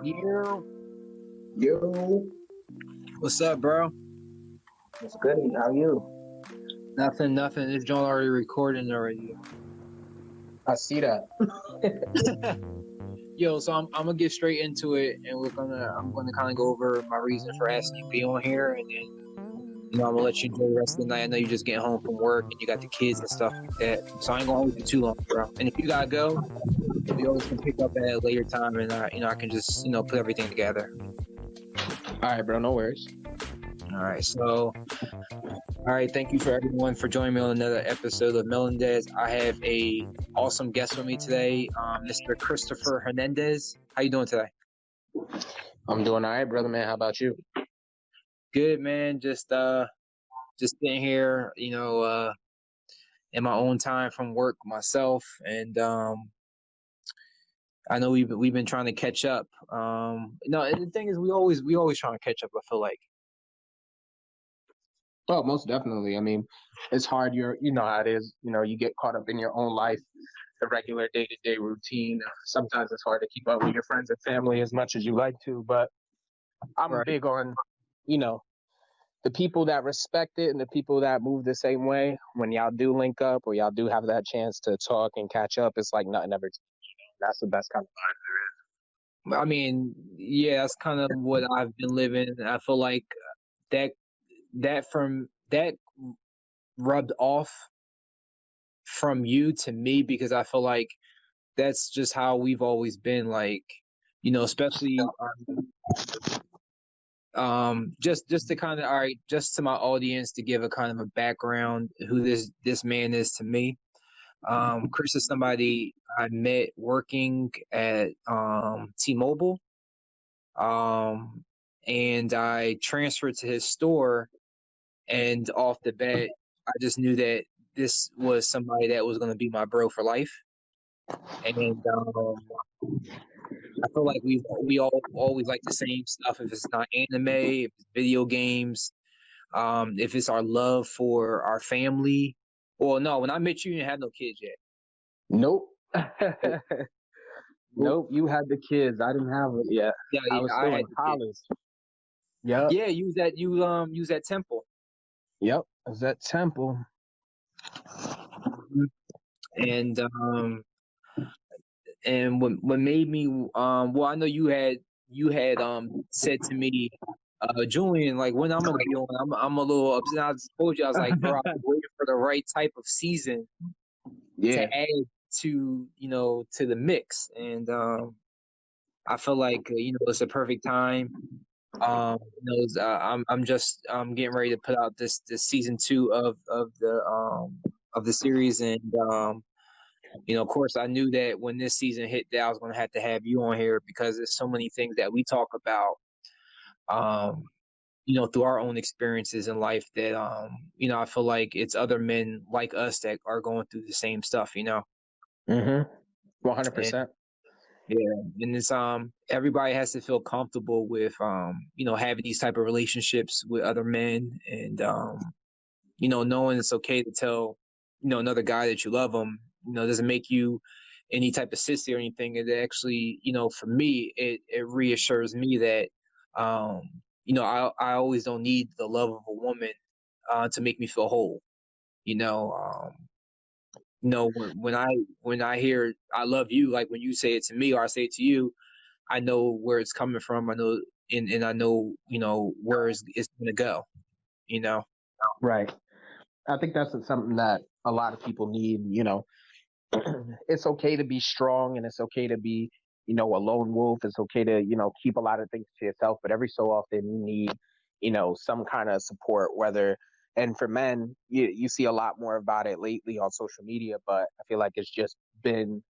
Yeah, Yo, what's up, bro? what's good? How are you? Nothing. This joint already recording already. I see that. Yo, so I'm gonna get straight into it, and I'm gonna kind of go over my reason for asking you to be on here, and then I'm gonna let you enjoy the rest of the night. I know you're just getting home from work and you got the kids and stuff like that, so I ain't gonna hold you too long, bro. And if you gotta go, we always can pick up at a later time, and I can just put everything together. All right, bro. No worries. All right, so. All right, thank you for everyone for joining me on another episode of Melanin. I have a awesome guest with me today, Mr. Christopher Hernandez. How you doing today? I'm doing all right, brother, man. How about you? Good, man. Just sitting here, in my own time from work myself, and I know we've been trying to catch up. And the thing is, we always trying to catch up. I feel like. Oh, most definitely. I mean, it's hard. You know how it is. You get caught up in your own life, the regular day-to-day routine. Sometimes it's hard to keep up with your friends and family as much as you like to. But I'm Right. big on, the people that respect it and the people that move the same way. When y'all do link up or y'all do have that chance to talk and catch up, it's like nothing ever. That's the best kind of vibe there is. I mean, yeah, that's kind of what I've been living. I feel like that rubbed off from you to me because I feel like that's just how we've always been, like, especially just to kind of, all right, just to my audience, to give a kind of a background who this man is to me. Chris is somebody I met working at T-Mobile, and I transferred to his store, and off the bat I just knew that this was somebody that was going to be my bro for life. And I feel like we all always like the same stuff. If it's not anime, if it's video games, if it's our love for our family. Well, no, when I met you, you didn't have no kids yet. Nope. Nope. You had the kids. I didn't have it yet. Yeah, I was still had in the college. Yep. Yeah, you was at Temple. Yep. I was at Temple. And what made me well, I know you had said to me, Julian, like, when I'm gonna be on, I'm a little upset. I just told you, I was like, bro, I'm waiting for the right type of season to add to the mix. And I feel like it's a perfect time. I'm getting ready to put out this season 2 of the series, and of course, I knew that when this season hit, that I was going to have you on here because there's so many things that we talk about, through our own experiences in life that, I feel like it's other men like us that are going through the same stuff, 100%. Yeah, and it's everybody has to feel comfortable with having these type of relationships with other men, and knowing it's okay to tell another guy that you love him. Doesn't make you any type of sissy or anything. It actually, for me, it reassures me that I always don't need the love of a woman to make me feel whole. When I hear I love you, like when you say it to me or I say it to you, I know where it's coming from. I know, and I know where it's gonna go. Right. I think that's something that a lot of people need. It's okay to be strong and it's okay to be, a lone wolf. It's okay to, keep a lot of things to yourself. But every so often you need, some kind of support, and for men, you see a lot more about it lately on social media, but I feel like it's just been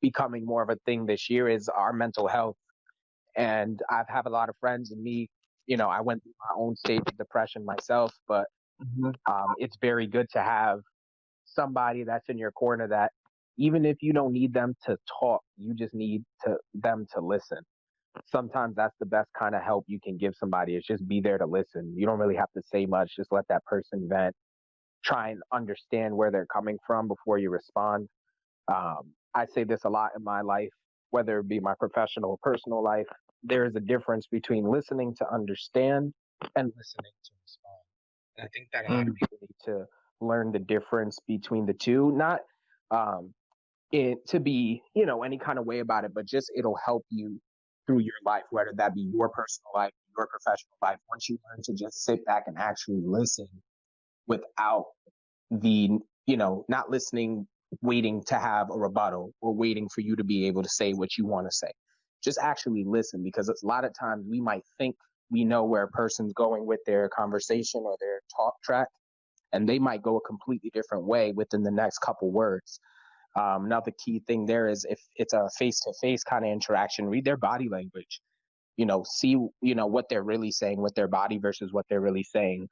becoming more of a thing this year is our mental health. And I've had a lot of friends, and me, I went through my own stage of depression myself, but it's very good to have somebody that's in your corner that even if you don't need them to talk, you just need them to listen. Sometimes that's the best kind of help you can give somebody, is just be there to listen. You don't really have to say much. Just let that person vent. Try and understand where they're coming from before you respond. I say this a lot in my life whether it be my professional or personal life, there is a difference between listening to understand and listening to respond. And I think that a lot of people need to learn the difference between the two, not it to be, any kind of way about it, but just it'll help you through your life, whether that be your personal life, your professional life. Once you learn to just sit back and actually listen without the, not listening, waiting to have a rebuttal or waiting for you to be able to say what you want to say. Just actually listen, because a lot of times we might think we know where a person's going with their conversation or their talk track, and they might go a completely different way within the next couple words. Another key thing there is, if it's a face-to-face kind of interaction, read their body language. See, what they're really saying with their body versus what they're really saying,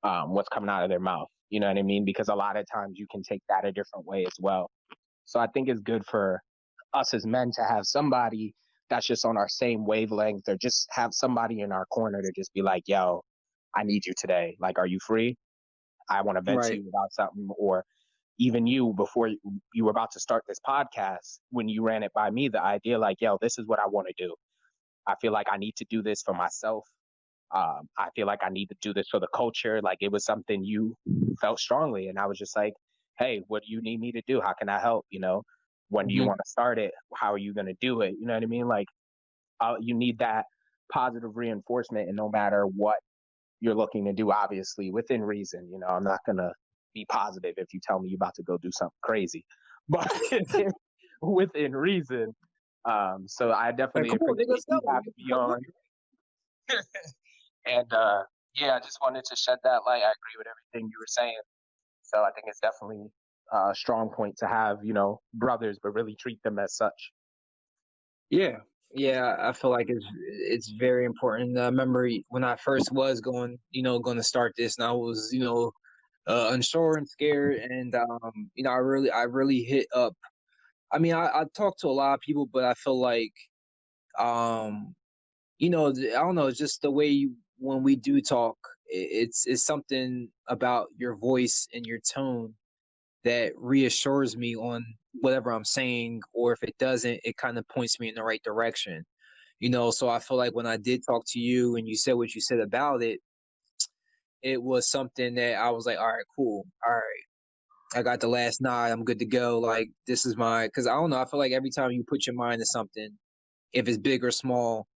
what's coming out of their mouth. You know what I mean? Because a lot of times you can take that a different way as well. So I think it's good for us as men to have somebody that's just on our same wavelength, or just have somebody in our corner to just be like, yo, I need you today. Like, are you free? I want to vent to you about something. Or even you, before you were about to start this podcast, when you ran it by me, the idea like, yo, this is what I want to do. I feel like I need to do this for myself. I feel like I need to do this for the culture. Like, it was something you felt strongly. And I was just like, hey, what do you need me to do? How can I help? When do you want to start it? How are you going to do it? You know what I mean? Like, you need that positive reinforcement. And no matter what you're looking to do, obviously within reason, I'm not going to be positive if you tell me you're about to go do something crazy, but within reason. So I definitely appreciate you having me on. And yeah, I just wanted to shed that light. I agree with everything you were saying. So I think it's definitely a strong point to have, brothers, but really treat them as such. Yeah. Yeah, I feel like it's very important. I remember when I first was going to start this, and I was, unsure and scared, and I really hit up. I mean, I talked to a lot of people, but I feel like, I don't know, it's just the way when we do talk, it's something about your voice and your tone that reassures me on whatever I'm saying, or if it doesn't, it kind of points me in the right direction. So I feel like when I did talk to you and you said what you said about it, it was something that I was like, all right, cool. All right. I got the last nod. I'm good to go. Like, this is because I don't know. I feel like every time you put your mind to something, if it's big or small,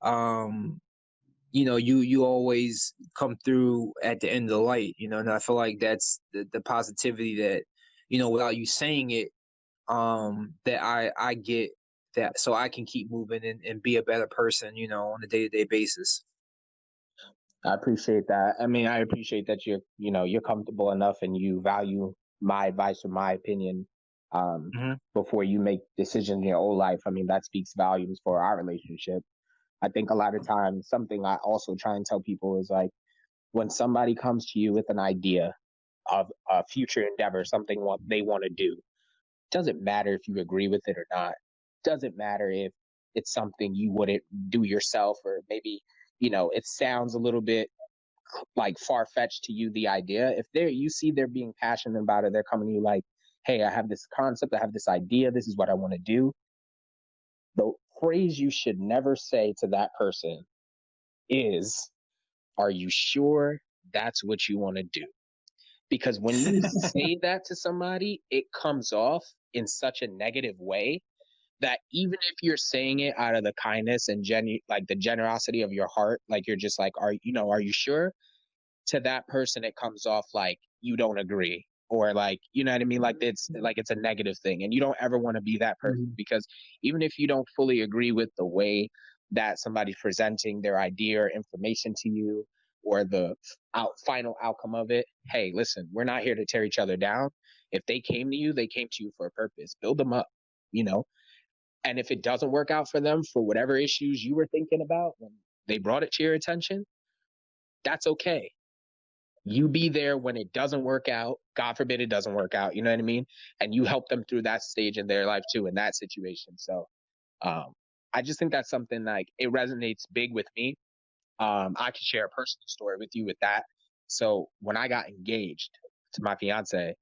um, you always come through at the end of the light, and I feel like that's the positivity that, without you saying it, that I get that, so I can keep moving and be a better person, on a day-to-day basis. I appreciate that. I mean, I appreciate that you're comfortable enough and you value my advice or my opinion before you make decisions in your own life. I mean, that speaks volumes for our relationship. I think a lot of times, something I also try and tell people is like, when somebody comes to you with an idea of a future endeavor, something what they want to do, doesn't matter if you agree with it or not. Doesn't matter if it's something you wouldn't do yourself, or maybe, it sounds a little bit like far-fetched to you, the idea. If you see they're being passionate about it, they're coming to you like, hey, I have this concept, I have this idea, this is what I want to do. The phrase you should never say to that person is, are you sure that's what you want to do? Because when you say that to somebody, it comes off in such a negative way that even if you're saying it out of the kindness and like the generosity of your heart, like you're just like, are you sure? To that person, it comes off like you don't agree, or like, you know what I mean? Like it's a negative thing. And you don't ever want to be that person, because even if you don't fully agree with the way that somebody's presenting their idea or information to you, or the final outcome of it, hey, listen, we're not here to tear each other down. If they came to you, they came to you for a purpose. Build them up, and if it doesn't work out for them for whatever issues you were thinking about when they brought it to your attention, that's okay. You be there when it doesn't work out. God forbid it doesn't work out. You know what I mean? And you help them through that stage in their life too, in that situation. So I just think that's something like it resonates big with me. I could share a personal story with you with that. So when I got engaged to my fiance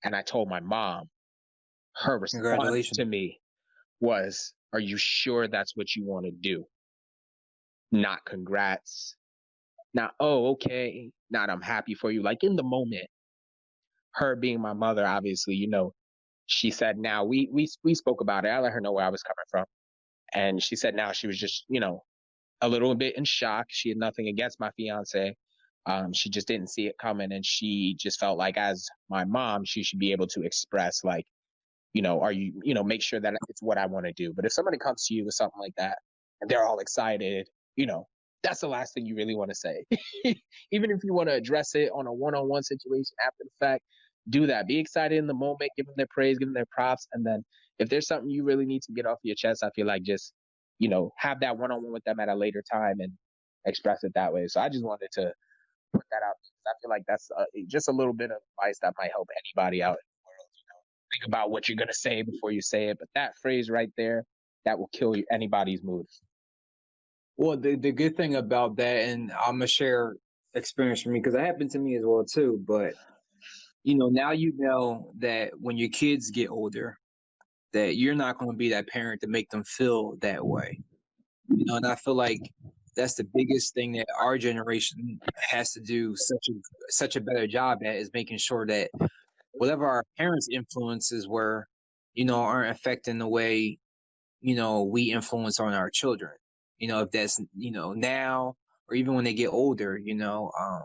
and I told my mom, her response to me was, are you sure that's what you want to do? Not congrats. Not, oh, okay. Not, I'm happy for you. Like in the moment, her being my mother, obviously, she said now we spoke about it. I let her know where I was coming from. And she said now she was just, a little bit in shock. She had nothing against my fiance. She just didn't see it coming. And she just felt like as my mom, she should be able to express like, are you, make sure that it's what I want to do. But if somebody comes to you with something like that and they're all excited, that's the last thing you really want to say. Even if you want to address it on a one-on-one situation after the fact, do that. Be excited in the moment, give them their praise, give them their props. And then if there's something you really need to get off your chest, I feel like just, have that one-on-one with them at a later time and express it that way. So I just wanted to put that out. I feel like that's just a little bit of advice that might help anybody out in the world. Think about what you're going to say before you say it. But that phrase right there, that will kill anybody's mood. Well, the good thing about that, and I'm gonna share experience for me because it happened to me as well too. But now you know that when your kids get older, that you're not going to be that parent to make them feel that way. And I feel like that's the biggest thing that our generation has to do such a better job at, is making sure that whatever our parents' influences were, aren't affecting the way we influence on our children. If that's now or even when they get older, because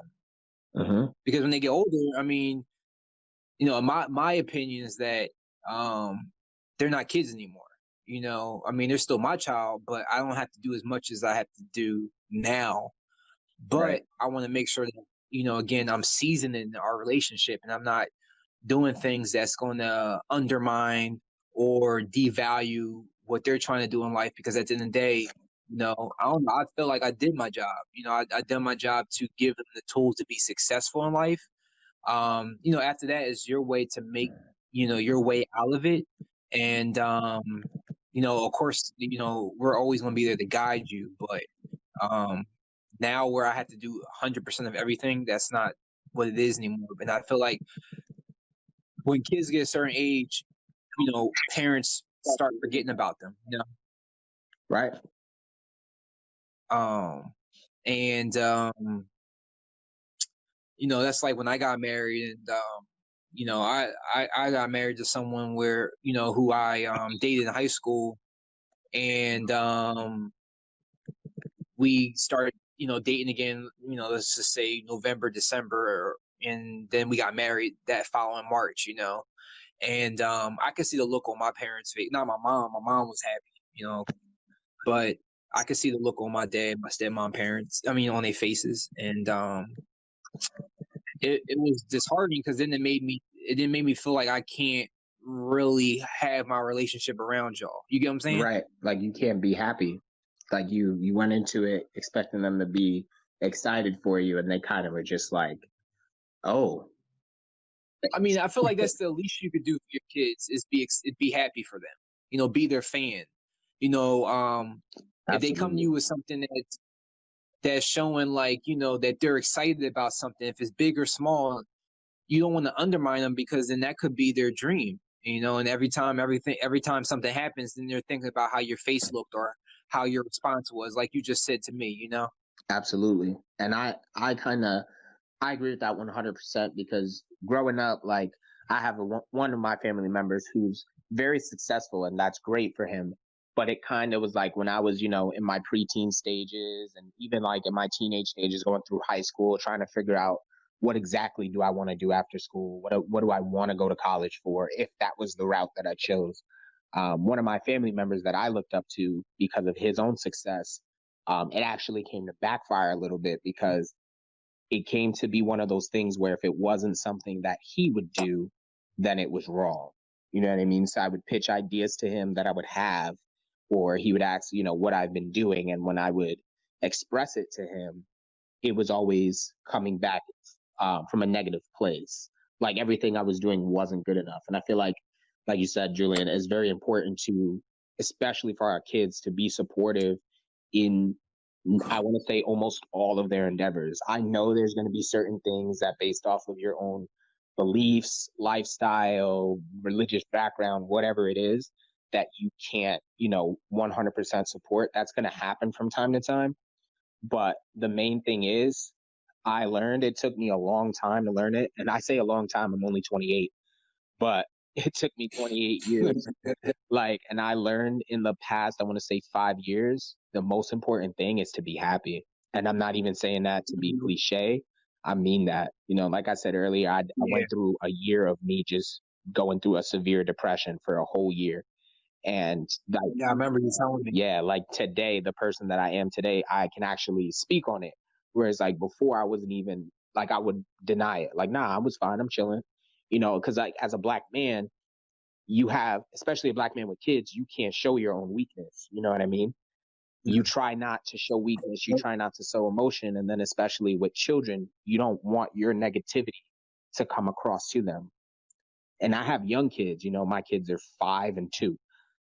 when they get older, I mean, my opinion is that they're not kids anymore. I mean, they're still my child, but I don't have to do as much as I have to do now. But Right. I want to make sure that, again, I'm seasoning our relationship and I'm not doing things that's going to undermine or devalue what they're trying to do in life. Because at the end of the day, I don't know. I feel like I did my job. I done my job to give them the tools to be successful in life. After that is your way to make, your way out of it. And, of course, we're always going to be there to guide you. But now where I have to do 100% of everything, that's not what it is anymore. And I feel like when kids get a certain age, parents start forgetting about them, Right. And that's like when I got married, and I got married to someone where who I dated in high school, and we started dating again, let's just say November, December, and then we got married that following March, and I could see the look on my parents' face. Not my mom. My mom was happy, but I could see the look on my dad, my stepmom parents. I mean, on their faces, and it was disheartening because then it didn't make me feel like I can't really have my relationship around y'all. You get what I'm saying? Right. Like you can't be happy. Like you went into it expecting them to be excited for you, and they kind of were just like, oh. I mean, I feel like that's the least you could do for your kids is be happy for them. Be their fan. If they come to you with something that's showing like, that they're excited about something, if it's big or small, you don't want to undermine them, because then that could be their dream, and every time something happens, then they're thinking about how your face looked or how your response was, like you just said to me. Absolutely. And I agree with that 100% because growing up, like I have one of my family members who's very successful, and that's great for him. But it kind of was like when I was, in my preteen stages and even like in my teenage stages going through high school, trying to figure out what exactly do I want to do after school? What do I want to go to college for if that was the route that I chose? One of my family members that I looked up to because of his own success, it actually came to backfire a little bit because it came to be one of those things where if it wasn't something that he would do, then it was wrong. You know what I mean? So I would pitch ideas to him that I would have, or he would ask, what I've been doing. And when I would express it to him, it was always coming back from a negative place. Like everything I was doing wasn't good enough. And I feel like you said, Julian, it's very important to, especially for our kids, to be supportive in, I want to say, almost all of their endeavors. I know there's going to be certain things that based off of your own beliefs, lifestyle, religious background, whatever it is, that you can't, 100% support. That's going to happen from time to time. But the main thing is, I learned, it took me a long time to learn it. And I say a long time, I'm only 28, but it took me 28 years. And I learned in the past, I want to say 5 years, the most important thing is to be happy. And I'm not even saying that to be cliche. I mean that, like I said earlier, I went through a year of me just going through a severe depression for a whole year. And I remember you telling me. yeah, like today, the person that I am today, I can actually speak on it. Whereas like before, I wasn't even, like, I would deny it. Like, nah, I was fine. I'm chilling. Because like as a black man, you have, especially a black man with kids, you can't show your own weakness. You know what I mean? You try not to show weakness. You try not to show emotion. And then especially with children, you don't want your negativity to come across to them. And I have young kids, my kids are 5 and 2.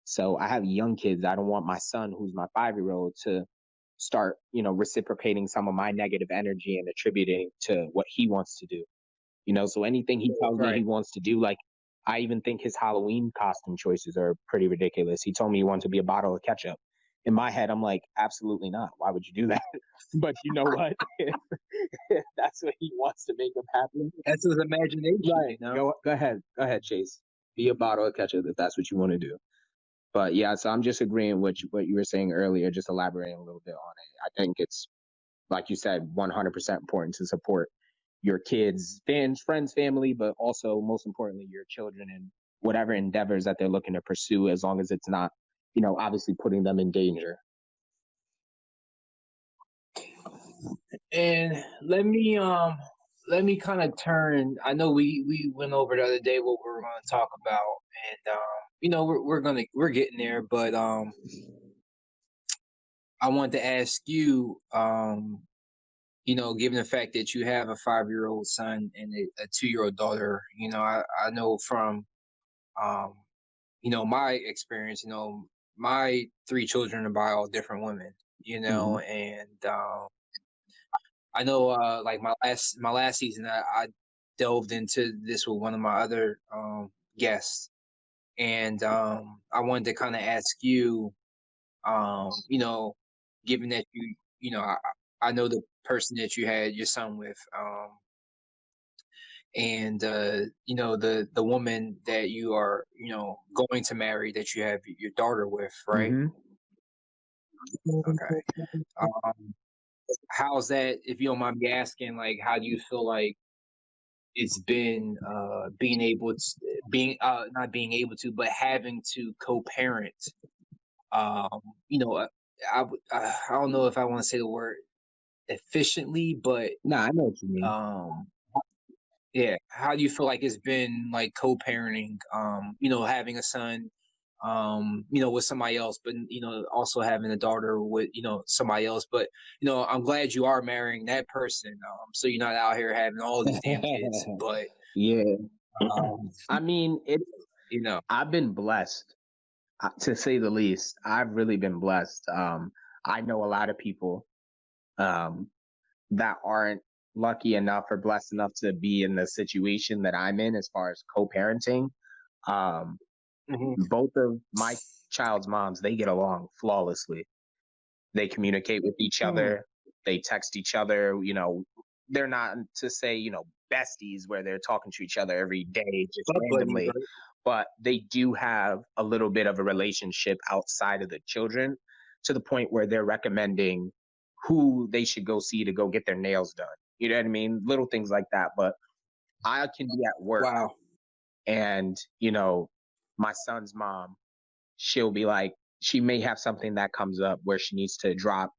So I have young kids. I don't want my son, who's my 5-year-old, to start, reciprocating some of my negative energy and attributing to what he wants to do. So anything he tells me he wants to do, like, I even think his Halloween costume choices are pretty ridiculous. He told me he wanted to be a bottle of ketchup. In my head, I'm like, absolutely not. Why would you do that? But you know what? If that's what he wants to make him happy. That's his imagination. Right. Go ahead. Go ahead, Chase. Be a bottle of ketchup if that's what you want to do. But yeah, so I'm just agreeing with what you were saying earlier, just elaborating a little bit on it. I think it's, like you said, 100% important to support your kids, fans, friends, family, but also most importantly, your children and whatever endeavors that they're looking to pursue, as long as it's not, obviously putting them in danger. And let me kind of turn. I know we went over the other day what we were going to talk about, and we're getting there, but I wanted to ask you, given the fact that you have a 5-year-old son and a 2-year-old daughter, I know from my experience, my 3 children are by all different women, and I know, like my last season, I delved into this with one of my other guests, and I wanted to kind of ask you, given that I know the person that you had your son with, and the woman that you are going to marry, that you have your daughter with, right? Okay. How's that, if you don't mind me asking, like, how do you feel like it's been being able to not being able to, but having to co-parent? um I don't know if I want to say the word efficiently, but Nah, I know what you mean. yeah, how do you feel like it's been, like, co-parenting, having a son, with somebody else, but also having a daughter with somebody else. But I'm glad you are marrying that person, so you're not out here having all these damn kids. But Yeah. um, I mean, you know, I've been blessed, to say the least. I've really been blessed. I know a lot of people um, that aren't lucky enough or blessed enough to be in the situation that I'm in as far as co-parenting. Um, mhm. Both of my child's moms, they get along flawlessly. They communicate with each Mm. other. They text each other. They're not, to say, besties where they're talking to each other every day just Buddies, randomly, right? but they do have a little bit of a relationship outside of the children, to the point where they're recommending who they should go see to go get their nails done. You know what I mean? Little things like that. But I can be at work, Wow. and, my son's mom, she'll be like, she may have something that comes up where she needs to drop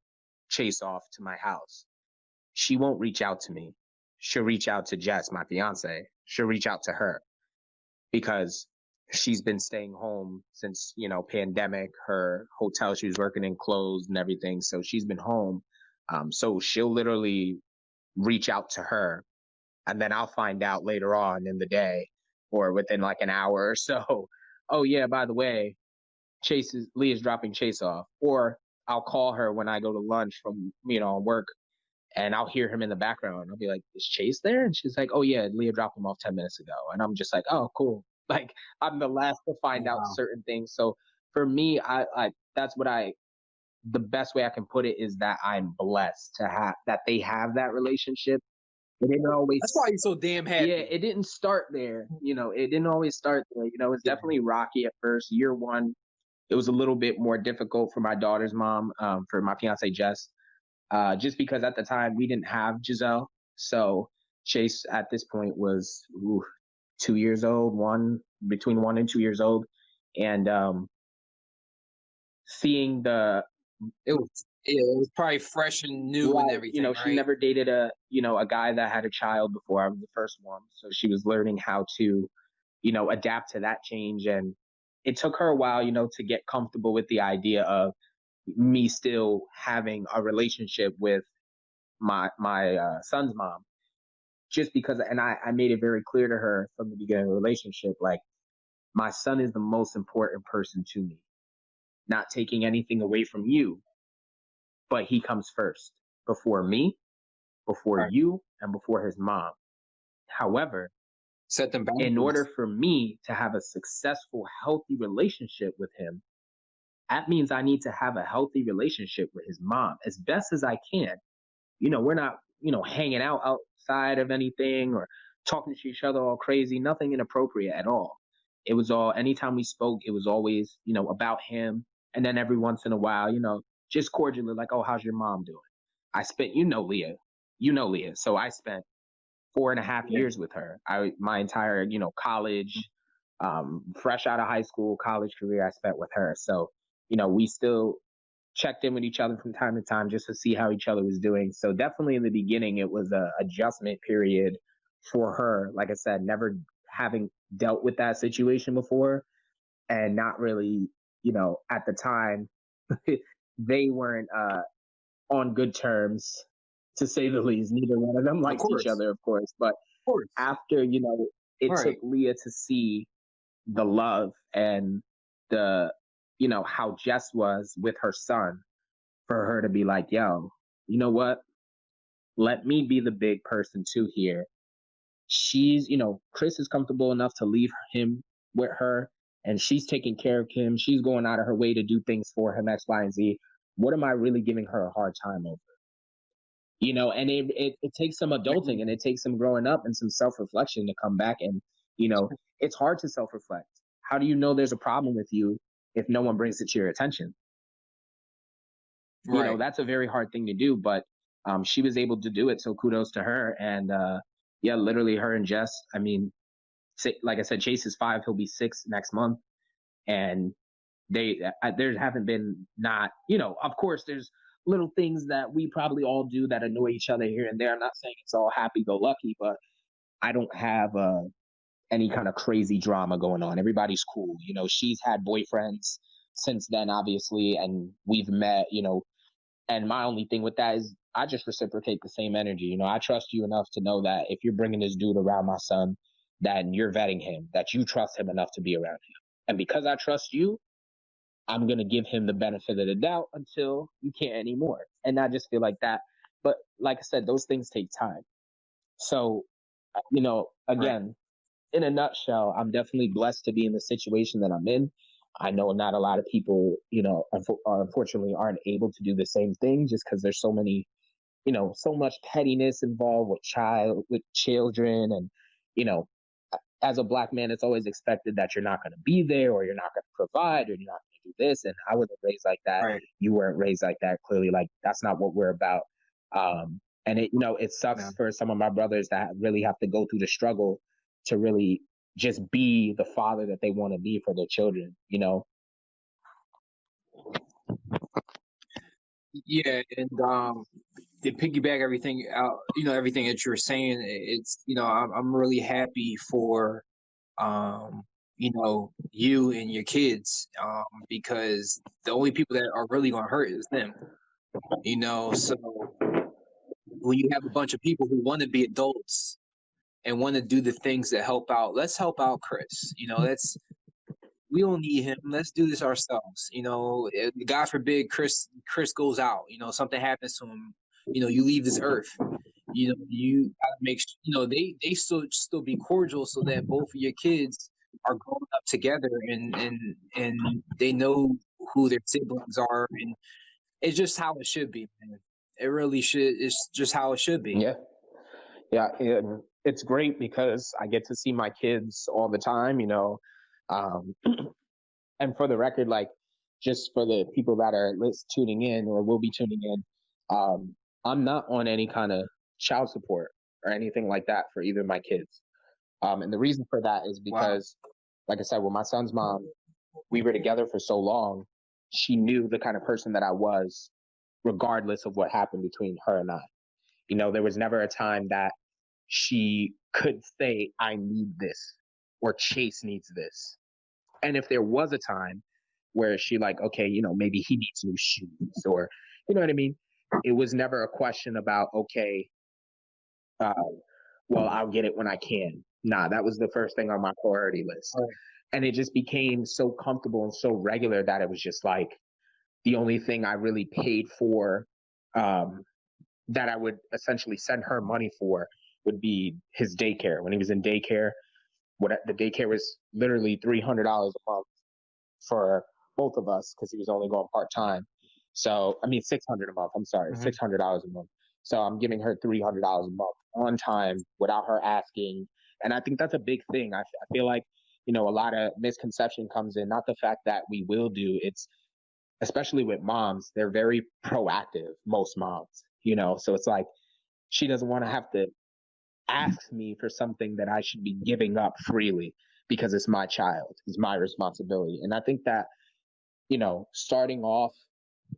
Chase off to my house. She won't reach out to me. She'll reach out to Jess, my fiance. She'll reach out to her, because she's been staying home since, pandemic. Her hotel she was working in closed and everything. So she's been home. So she'll literally reach out to her, and then I'll find out later on in the day, or within like an hour or so. Oh yeah, by the way, Leah's dropping Chase off. Or I'll call her when I go to lunch from, work, and I'll hear him in the background. I'll be like, "Is Chase there?" And she's like, "Oh yeah, Leah dropped him off 10 minutes ago." And I'm just like, "Oh, cool." Like, I'm the last to find out Wow. certain things. So for me, that's what the best way I can put it is that I'm blessed to have that they have that relationship. It didn't That's why always, you're so damn yeah, happy. it didn't start there. It didn't always start there. It was Yeah. definitely rocky at first. Year one, it was a little bit more difficult for my daughter's mom, for my fiance Jess, just because at the time we didn't have Giselle. So Chase at this point was 2 years old, between 1 and 2 years old, and seeing it was probably fresh and new and right, everything, she right? never dated a guy that had a child before. I was the first one, so she was learning how to adapt to that change, and it took her a while, to get comfortable with the idea of me still having a relationship with my son's mom, just because, and I made it very clear to her from the beginning of the relationship, like, my son is the most important person to me, not taking anything away from you, but he comes first, before me, before Right. you, and before his mom. However, Set them in order boundaries. for me to have a successful, healthy relationship with him, that means I need to have a healthy relationship with his mom as best as I can. We're not, hanging out outside of anything or talking to each other all crazy, nothing inappropriate at all. It was all, anytime we spoke, it was always, about him. And then every once in a while, just cordially, like, oh, how's your mom doing? I spent, Leah. So I spent 4.5 years with her. My entire, college, fresh out of high school, college career, I spent with her. So, we still checked in with each other from time to time just to see how each other was doing. So definitely in the beginning, it was a adjustment period for her. Like I said, never having dealt with that situation before, and not really, at the time, they weren't on good terms, to say the least. Neither one of them Of liked each course. other, of course. But Of course. after, it took Right. Leah to see the love and the, how Jess was with her son, for her to be like, yo, you know what? Let me be the big person too here. Chris is comfortable enough to leave him with her, and she's taking care of him. She's going out of her way to do things for him, X, Y, and Z. What am I really giving her a hard time over? And it takes some adulting, and it takes some growing up and some self-reflection to come back. And, it's hard to self-reflect. How do you know there's a problem with you if no one brings it to your attention? Right. That's a very hard thing to do, but she was able to do it. So kudos to her. And yeah, literally her and Jess, I mean, like I said, Chase is 5, he'll be 6 next month. And there haven't been, not, of course, there's little things that we probably all do that annoy each other here and there. I'm not saying it's all happy go lucky, but I don't have any kind of crazy drama going on. Everybody's cool. She's had boyfriends since then, obviously, and we've met, and my only thing with that is I just reciprocate the same energy. I trust you enough to know that if you're bringing this dude around my son, that you're vetting him, that you trust him enough to be around him. And because I trust you, I'm going to give him the benefit of the doubt until you can't anymore. And I just feel like that. But like I said, those things take time. So, Right. again, in a nutshell, I'm definitely blessed to be in the situation that I'm in. I know not a lot of people, unfortunately aren't able to do the same thing, just because there's so many, so much pettiness involved with children. And, you know, as a black man, it's always expected that you're not going to be there, or you're not going to provide, or you're not going to do this. And I wasn't raised like that. Right. You weren't raised like that. Clearly, like, that's not what we're about. And it sucks Yeah. for some of my brothers that really have to go through the struggle to really just be the father that they want to be for their children. Yeah, and to piggyback everything out, everything that you're saying, it's I'm really happy for um you and your kids, because the only people that are really gonna hurt is them. So when you have a bunch of people who want to be adults and want to do the things that help out, let's help out Chris. We don't need him. Let's do this ourselves. God forbid Chris goes out. Something happens to him. You leave this earth. You gotta make they still be cordial, so that both of your kids are growing up together, and they know who their siblings are, and it's just how it should be, man. It really should. It's just how it should be. Yeah, and it's great because I get to see my kids all the time, um, and for the record, like, just for the people that are tuning in or will be tuning in, I'm not on any kind of child support or anything like that for either of my kids. And the reason for that is because, like I said, with my son's mom, we were together for so long, she knew the kind of person that I was, regardless of what happened between her and I. There was never a time that she could say, I need this, or Chase needs this. And if there was a time where she like, okay, maybe he needs new shoes, or, you know what I mean? It was never a question about, okay, well, I'll get it when I can. Nah, that was the first thing on my priority list. Right. And it just became so comfortable and so regular that it was just like the only thing I really paid for, that I would essentially send her money for, would be his daycare. When he was in daycare, the daycare was literally $300 a month for both of us because he was only going part-time. So, I mean, $600 a month. I'm sorry, $600 a month. So I'm giving her $300 a month on time without her asking. And I think that's a big thing. I feel like, a lot of misconception comes in, not the fact that we will do, it's especially with moms, they're very proactive, most moms, so it's like she doesn't want to have to ask me for something that I should be giving up freely because it's my child, it's my responsibility. And I think that, starting off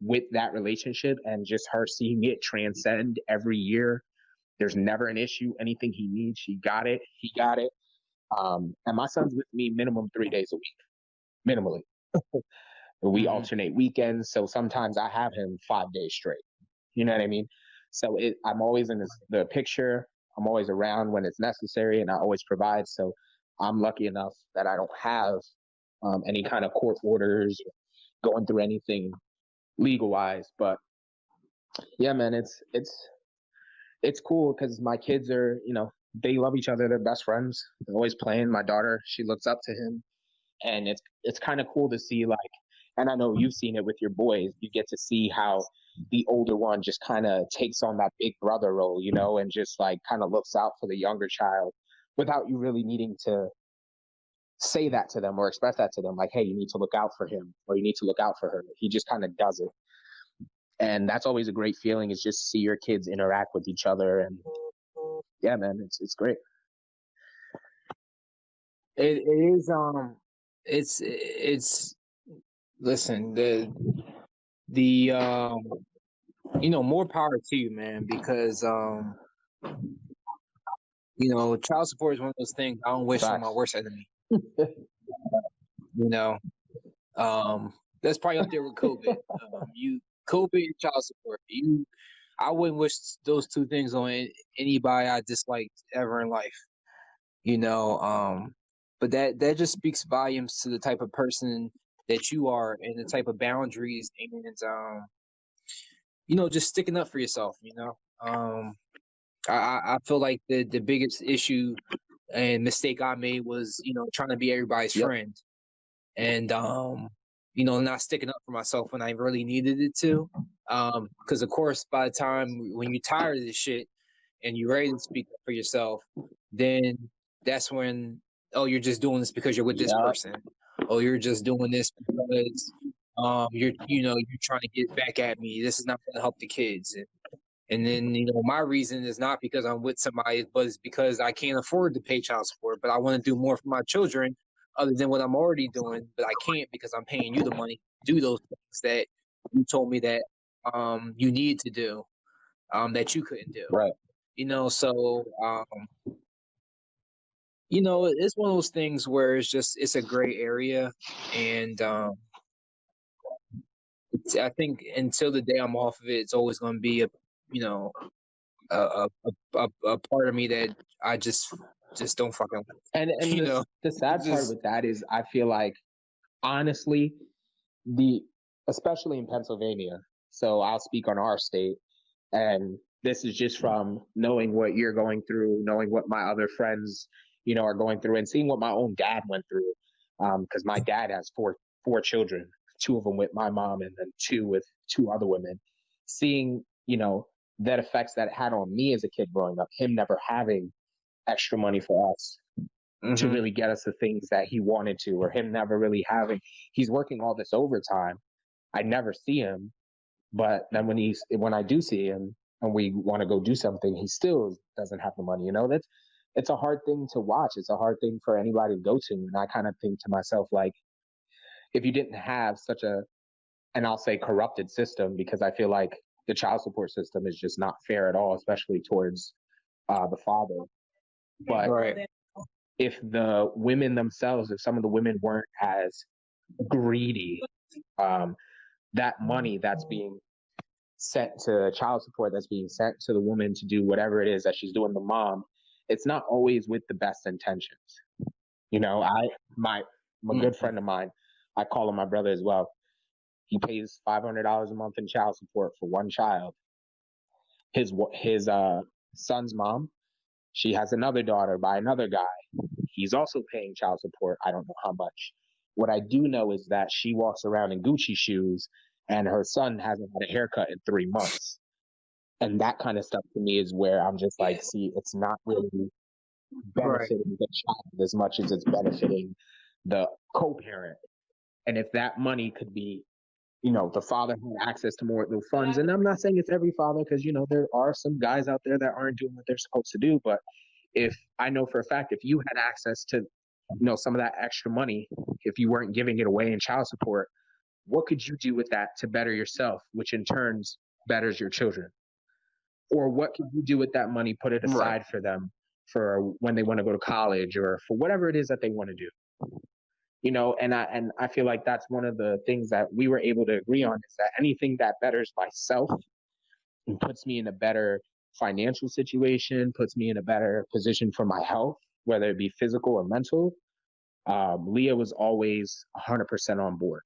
with that relationship and just her seeing it transcend every year, there's never an issue. Anything he needs, she got it, he got it. And my son's with me minimum 3 days a week, minimally. We alternate weekends, so sometimes I have him 5 days straight. You know what I mean? So I'm always in the picture. I'm always around when it's necessary, and I always provide. So I'm lucky enough that I don't have any kind of court orders or going through anything legal wise. But yeah, man, it's cool because my kids are, they love each other. They're best friends. They're always playing. My daughter, she looks up to him, and it's kind of cool to see, like, and I know you've seen it with your boys. You get to see how the older one just kind of takes on that big brother role, and just like kind of looks out for the younger child without you really needing to say that to them or express that to them. Like, hey, you need to look out for him or you need to look out for her. He just kind of does it. And that's always a great feeling, is just see your kids interact with each other. And yeah, man, it's great. It is, it's listen, the more power to you, man, because child support is one of those things I don't wish on my worst enemy. That's probably up there with COVID. COVID and child support. I wouldn't wish those two things on anybody I disliked ever in life. But that just speaks volumes to the type of person that you are and the type of boundaries and just sticking up for yourself. I feel like the biggest issue and mistake I made was trying to be everybody's friend, and not sticking up for myself when I really needed it to. Because of course, by the time when you're tired of this shit and you're ready to speak up for yourself, then that's when, oh, you're just doing this because you're with this person. Oh, you're just doing this because you're trying to get back at me. This is not going to help the kids. And then my reason is not because I'm with somebody, but it's because I can't afford to pay child support. But I want to do more for my children, other than what I'm already doing. But I can't because I'm paying you the money to do those things that you told me that you need to do, that you couldn't do. Right. So it's one of those things where it's a gray area, and I think until the day I'm off of it, it's always going to be a part of me that I just don't fucking like. And the sad part with that is, I feel like, honestly, especially in Pennsylvania, so I'll speak on our state, and this is just from knowing what you're going through, knowing what my other friends, are going through, and seeing what my own dad went through. Because my dad has four children, two of them with my mom and then two with two other women. Seeing, that effects that it had on me as a kid growing up, him never having extra money for us to really get us the things that he wanted to, or him never really having, he's working all this overtime. I never see him, but then when I do see him and we want to go do something, he still doesn't have the money. It's a hard thing to watch. It's a hard thing for anybody to go to. And I kind of think to myself, like, if you didn't have such and I'll say corrupted system, because I feel like the child support system is just not fair at all, especially towards the father. But if the women themselves, if some of the women weren't as greedy, that money that's being sent to child support, that's being sent to the woman to do whatever it is that she's doing, the mom, it's not always with the best intentions. My good friend of mine, I call him my brother as well. He pays $500 a month in child support for one child. His son's mom, she has another daughter by another guy. He's also paying child support. I don't know how much. What I do know is that she walks around in Gucci shoes and her son hasn't had a haircut in 3 months. And that kind of stuff to me is where I'm just like, see, it's not really benefiting the child as much as it's benefiting the co-parent. And if that money could be, the father had access to more of those funds. And I'm not saying it's every father, because, there are some guys out there that aren't doing what they're supposed to do. But if I know for a fact, if you had access to, some of that extra money, if you weren't giving it away in child support, what could you do with that to better yourself, which in turns betters your children? Or what could you do with that money, put it aside for them for when they want to go to college or for whatever it is that they want to do? And I feel like that's one of the things that we were able to agree on, is that anything that betters myself and puts me in a better financial situation, puts me in a better position for my health, whether it be physical or mental, Leah was always 100% on board.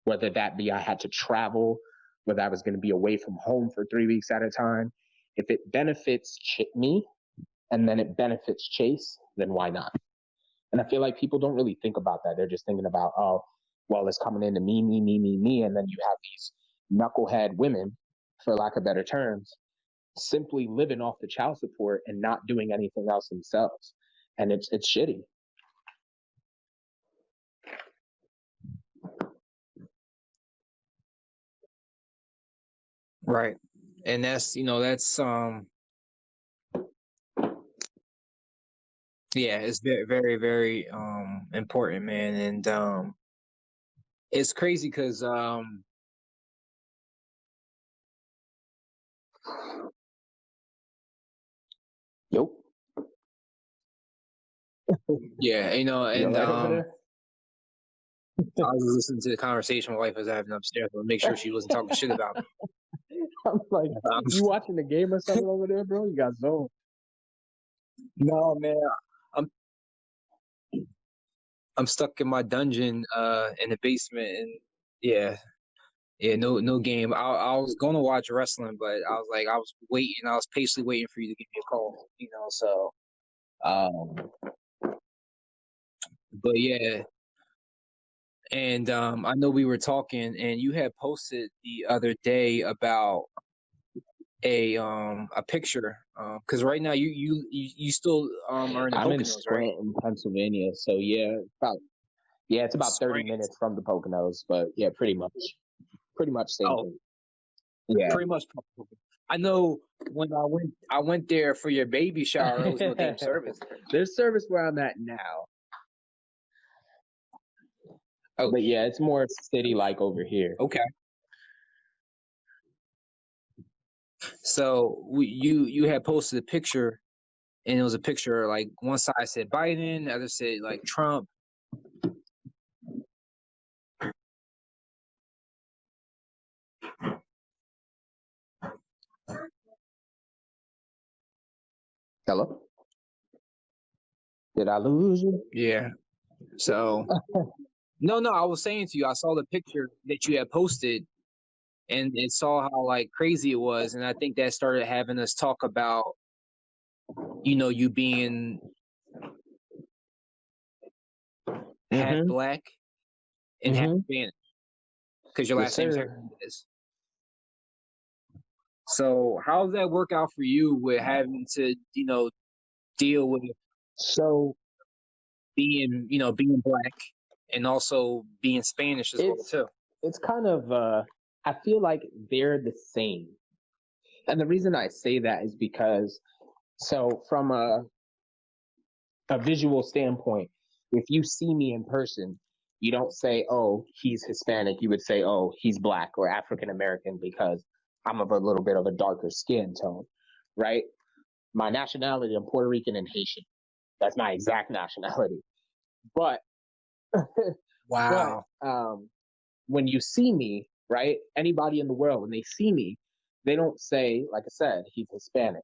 Whether that be I had to travel, whether I was going to be away from home for 3 weeks at a time. If it benefits me and then it benefits Chase, then why not? And I feel like people don't really think about that. They're just thinking about, oh, well, it's coming into me. And then you have these knucklehead women, for lack of better terms, simply living off the child support and not doing anything else themselves. And it's shitty. Right. And that's, yeah, it's very, very, very important, man. And it's crazy because Yup. yeah, and right over there? I was listening to the conversation my wife was having upstairs to make sure she wasn't talking shit about me. I'm like, you watching the game or something over there, bro? You got zoned. No, man, I'm stuck in my dungeon in the basement, and yeah, no game. I was going to watch wrestling, but I was waiting. I was patiently waiting for you to give me a call, so but yeah. And I know we were talking, and you had posted the other day about a picture, because right now you still are in the I'm in Poconos, right? Scranton, Pennsylvania. So it's about 30 minutes from the Poconos, but yeah, pretty much same thing. Yeah, pretty much. I know when I went there for your baby shower, there was no damn service. There's service where I'm at now. Oh, but yeah, it's more city-like over here. Okay. So you had posted a picture, and it was a picture like one side said Biden, the other said like Trump. Hello? Did I lose you? Yeah. So no, I was saying to you, I saw the picture that you had posted, and it saw how like crazy it was, and I think that started having us talk about, you being half Mm-hmm. black, and half Spanish, because your Yes, last name is sir. Hernandez. So how does that work out for you with having to, deal with So being black and also being Spanish as well it's too? it's kind of I feel like they're the same. And the reason I say that is because so from a visual standpoint, if you see me in person, you don't say, "Oh, he's Hispanic." You would say, "Oh, he's black or African American," because I'm of a little bit of a darker skin tone, right? My nationality, I'm Puerto Rican and Haitian. That's my exact nationality. But but Wow. when you see me, right? Anybody in the world, when they see me, they don't say, like I said, he's Hispanic.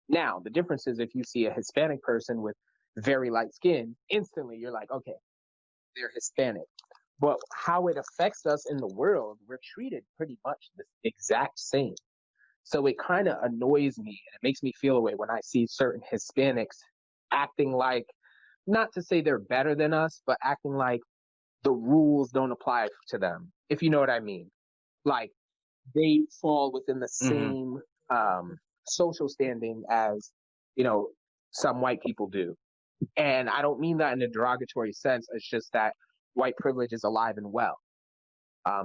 Now, the difference is if you see a Hispanic person with very light skin, instantly you're like, okay, they're Hispanic. But how it affects us in the world, we're treated pretty much the exact same. So it kind of annoys me and it makes me feel a way when I see certain Hispanics acting like, not to say they're better than us, but acting like the rules don't apply to them, if you know what I mean. Like they fall within the Mm-hmm. same social standing as, you know, some white people do. And I don't mean that in a derogatory sense. It's just that white privilege is alive and well.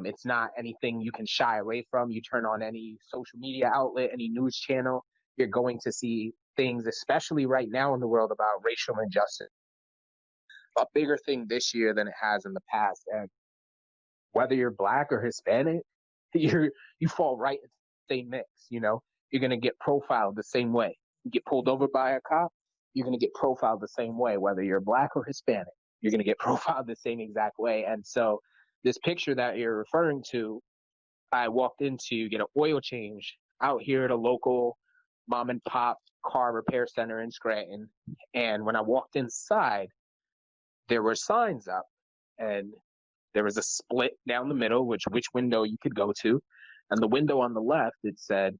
It's not anything you can shy away from. You turn on any social media outlet, any news channel, you're going to see things, especially right now in the world, about racial injustice. A bigger thing this year than it has in the past. And whether you're black or Hispanic, you fall right into the same mix. You're gonna get profiled the same way. You get pulled over by a cop, you're gonna get profiled the same way, whether you're black or Hispanic. You're gonna get profiled the same exact way. And so, this picture that you're referring to, I walked into get an oil change out here at a local mom and pop car repair center in Scranton. And when I walked inside, there were signs up, and there was a split down the middle, which window you could go to, and the window on the left it said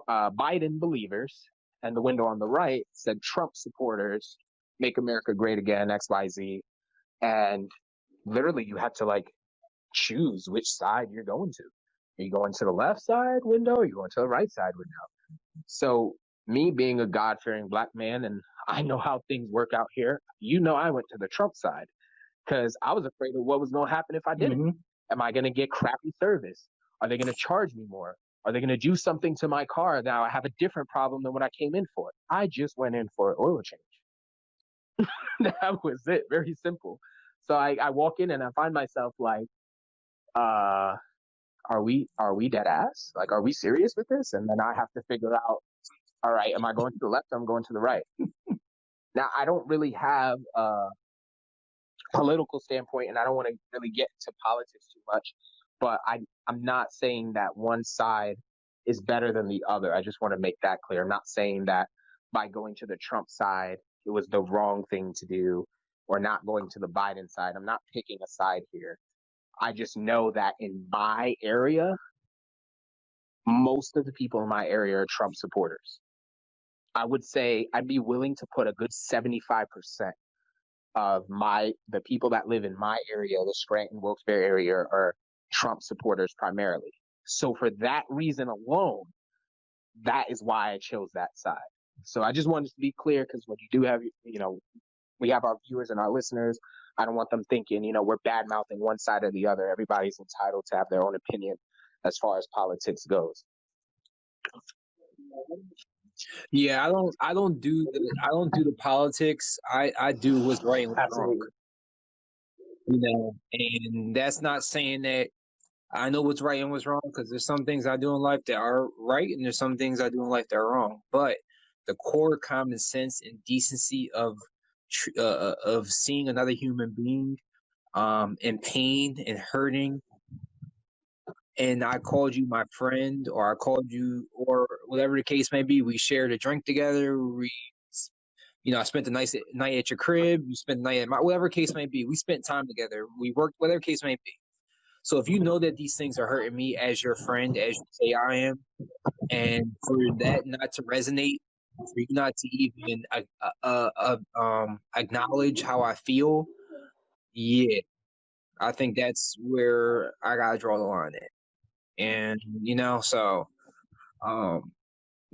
Biden believers, and the window on the right said Trump supporters, make America great again, XYZ, and literally you had to like choose which side you're going to. Are you going to the left side window? Or are you going to the right side window? So me being a God-fearing black man, and I know how things work out here. I went to the Trump side because I was afraid of what was going to happen if I didn't. Mm-hmm. Am I going to get crappy service? Are they going to charge me more? Are they going to do something to my car? Now I have a different problem than what I came in for. I just went in for an oil change. That was it. Very simple. So I walk in and I find myself like, uh, are we dead ass? Like, are we serious with this? And then I have to figure out, all right, am I going to the left? I'm going to the right. Now I don't really have political standpoint, and I don't want to really get into politics too much, but I'm not saying that one side is better than the other. I just want to make that clear. I'm not saying that by going to the Trump side, it was the wrong thing to do, or not going to the Biden side. I'm not picking a side here. I just know that in my area, most of the people in my area are Trump supporters. I would say I'd be willing to put a good 75% of the people that live in my area, the Scranton Wilkes-Barre area, are Trump supporters primarily. So for that reason alone, that is why I chose that side. So I just wanted to be clear, because when you do have, we have our viewers and our listeners, I don't want them thinking, we're bad mouthing one side or the other. Everybody's entitled to have their own opinion as far as politics goes. Yeah, I don't do the politics. I do what's right and what's wrong. Absolutely. And that's not saying that I know what's right and what's wrong, because there's some things I do in life that are right and there's some things I do in life that are wrong. But the core common sense and decency of seeing another human being in pain and hurting, and I called you my friend, or I called you, or whatever the case may be, we shared a drink together. I spent the night at your crib. You spent the night at whatever case may be. We spent time together. We worked, whatever case may be. So if you know that these things are hurting me as your friend, as you say I am, and for that not to resonate, for you not to even acknowledge how I feel, Yeah, I think that's where I gotta draw the line at. And so um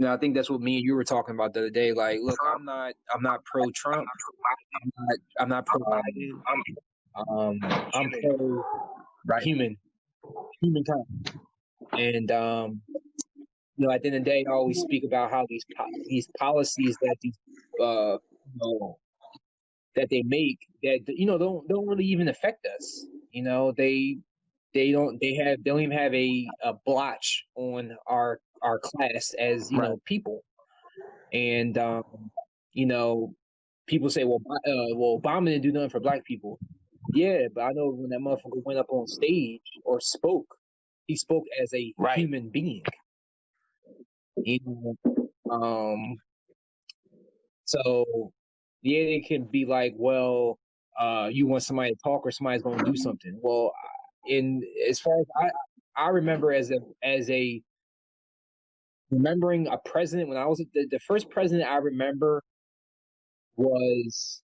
I think that's what me and you were talking about the other day. Like, look, I'm not pro Trump. I'm not pro Biden. I'm pro Right. humankind. And at the end of the day, I always speak about how these policies that these uh that they make that don't really even affect us. They don't even have a blotch on our class as Right. people. And people say, well, Obama didn't do nothing for black people. Yeah, but I know when that motherfucker went up on stage or spoke, he spoke as a Right. human being. So yeah, they can be like, well, you want somebody to talk or somebody's going to do something. Well, in as far as I remember as a remembering a president when I was the first president I remember was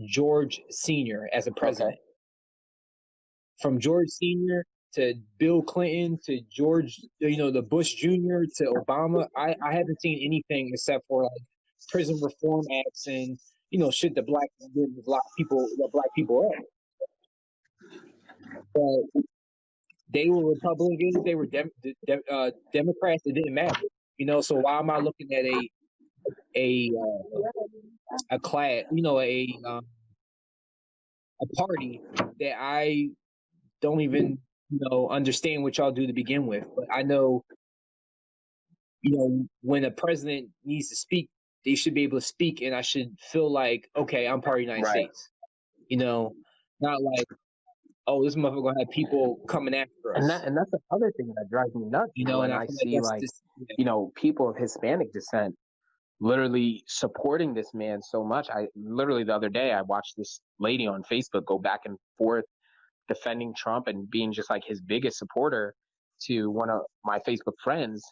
George Sr. as a president. Okay. From George Sr. to Bill Clinton to George, the Bush Jr. to Obama, I haven't seen anything except for like prison reform acts and shit that black people are. But they were Republicans, they were Democrats. It didn't matter, So why am I looking at a class, a party that I don't even understand what y'all do to begin with? But I know when a president needs to speak, they should be able to speak, and I should feel like, okay, I'm part of the United Right. States. Not like, oh, this motherfucker gonna have people coming after us. And that's another thing that drives me nuts when I see people of Hispanic descent literally supporting this man so much. I literally the other day I watched this lady on Facebook go back and forth defending Trump and being just like his biggest supporter to one of my Facebook friends.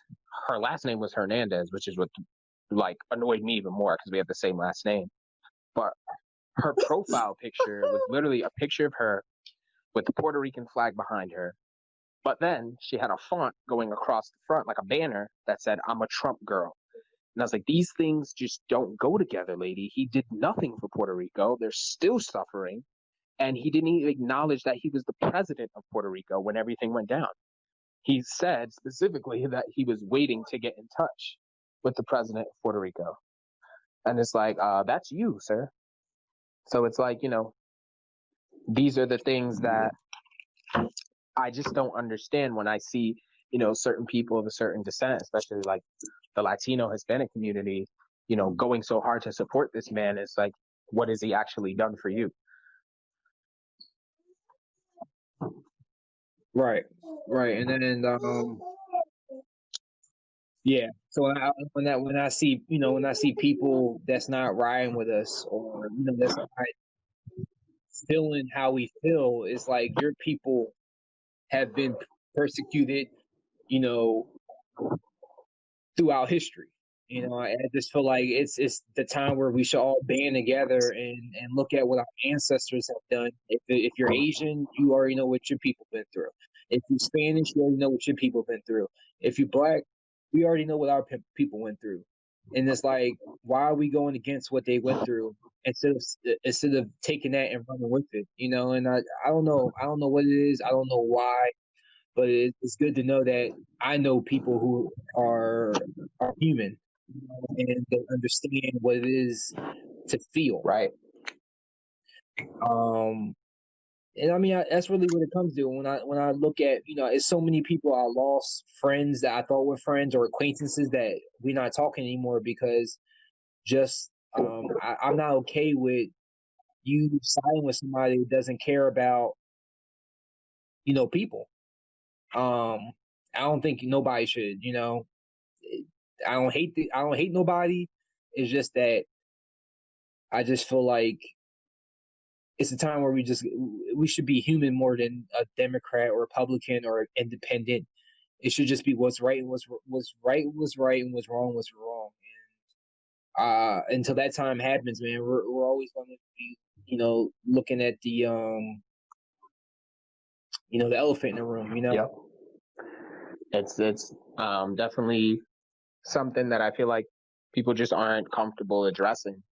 Her last name was Hernandez, which is what like annoyed me even more because we have the same last name. But her profile picture was literally a picture of her with the Puerto Rican flag behind her. But then she had a font going across the front like a banner that said, "I'm a Trump girl." And I was like, these things just don't go together, lady. He did nothing for Puerto Rico. They're still suffering. And he didn't even acknowledge that he was the president of Puerto Rico when everything went down. He said specifically that he was waiting to get in touch with the president of Puerto Rico. And it's like, that's you, sir. So it's like, these are the things that I just don't understand when I see, certain people of a certain descent, especially like the Latino Hispanic community, going so hard to support this man. It's like, what has he actually done for you? Right. And then yeah. So when I see people that's not riding with us, or that's not feeling how we feel, it's like your people have been persecuted, throughout history. I just feel like it's the time where we should all band together and look at what our ancestors have done. If you're Asian, you already know what your people been through. If you're Spanish, you already know what your people been through. If you're black, we already know what our people went through. And it's like, why are we going against what they went through instead of taking that and running with it? And I don't know what it is. I don't know why, but it's good to know that I know people who are human, and they understand what it is to feel. Right. And I mean, that's really what it comes to when I look at, it's so many people I lost, friends that I thought were friends or acquaintances that we're not talking anymore because just I'm not okay with you siding with somebody who doesn't care about people. I don't think nobody should. I don't hate nobody. It's just that I just feel like it's a time where we should be human more than a Democrat or Republican or independent. It should just be what's right and what's right was right and what's wrong was wrong. And until that time happens, man, we're always going to be looking at the the elephant in the room. Yep. It's definitely something that I feel like people just aren't comfortable addressing.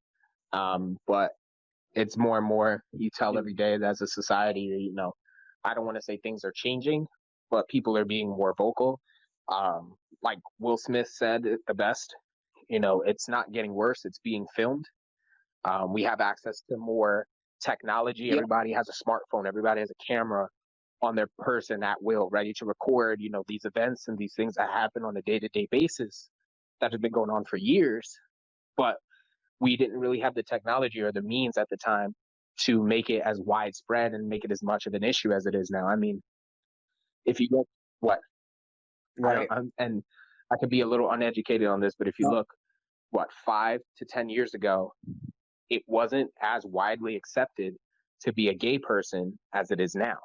But it's more and more, you tell every day that as a society, I don't want to say things are changing, but people are being more vocal. Like Will Smith said it the best, it's not getting worse, it's being filmed. We have access to more technology. Yep. Everybody has a smartphone. Everybody has a camera on their person at will, ready to record, these events and these things that happen on a day-to-day basis that have been going on for years. But we didn't really have the technology or the means at the time to make it as widespread and make it as much of an issue as it is now. I mean, if you look, what? Right. And I could be a little uneducated on this, but if you look, 5 to 10 years ago, it wasn't as widely accepted to be a gay person as it is now.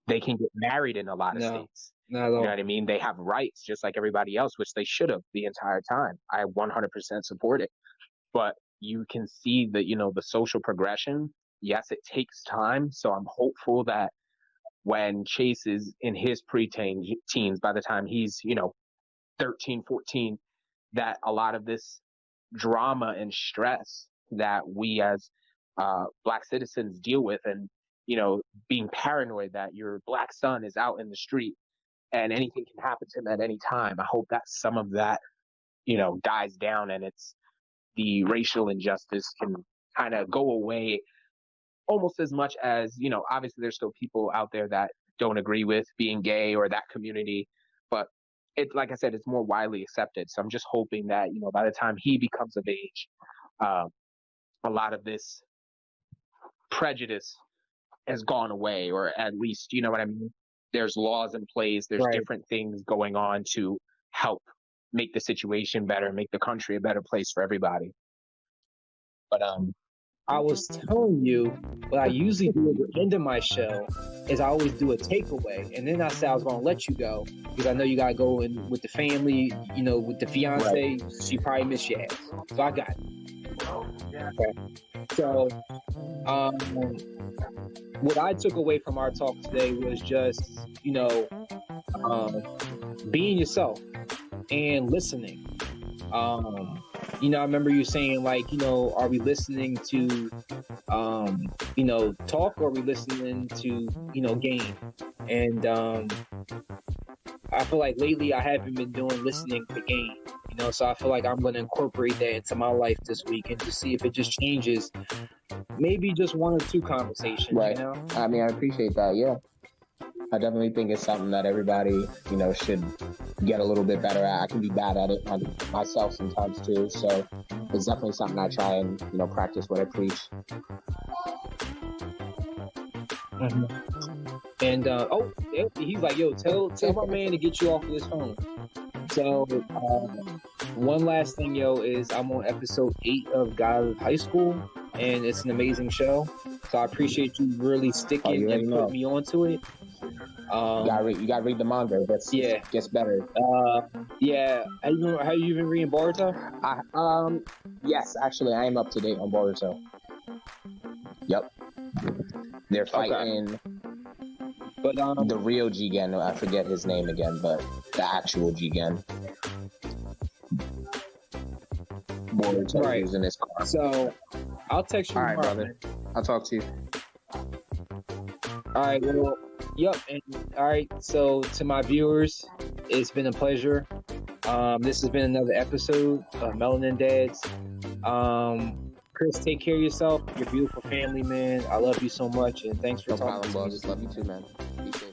They can get married in a lot of states. Not at all. You know what I mean? They have rights just like everybody else, which they should have the entire time. I 100% support it. But you can see the social progression. Yes, it takes time. So I'm hopeful that when Chase is in his teens, by the time he's, 13, 14, that a lot of this drama and stress that we as Black citizens deal with, and being paranoid that your Black son is out in the street and anything can happen to him at any time. I hope that some of that dies down, and it's the racial injustice can kind of go away almost as much as, obviously there's still people out there that don't agree with being gay or that community, but it's, like I said, it's more widely accepted. So I'm just hoping that, by the time he becomes of age, a lot of this prejudice has gone away, or at least, you know what I mean? There's laws in place. There's different things going on to help make the situation better, make the country a better place for everybody. But I was telling you, what I usually do at the end of my show is I always do a takeaway, and then I say I was going to let you go because I know you got to go in with the family, with the fiance. Right. She probably miss your ass, so I got it. Okay. So, what I took away from our talk today was just, being yourself and listening. I remember you saying, like, are we listening to, talk, or are we listening to, game? And I feel like lately I haven't been doing listening to game, so I feel like I'm going to incorporate that into my life this week and just see if it just changes maybe just one or two conversations, right. I mean, I appreciate that. Yeah. I definitely think it's something that everybody, should get a little bit better at. I can be bad at it myself sometimes too. So it's definitely something I try and, practice what I preach. Mm-hmm. And, he's like, yo, tell my man to get you off of this phone. So, one last thing, is I'm on episode 8 of God of High School, and it's an amazing show. So I appreciate you really sticking and putting me onto it. You gotta read the manga. Gets better. Yeah. Have you been reading Boruto? Yes, actually, I am up to date on Boruto. Yep. They're fighting. Okay. But the real Jigen, I forget his name again, but the actual Jigen. Boruto using his car. So I'll text you. All right, brother. I'll talk to you. All right. Well, yep. And all right. So to my viewers, it's been a pleasure. This has been another episode of Melanin Dads. Chris, take care of yourself, your beautiful family, man. I love you so much, and thanks for talking to me. Love you too, man. Be safe.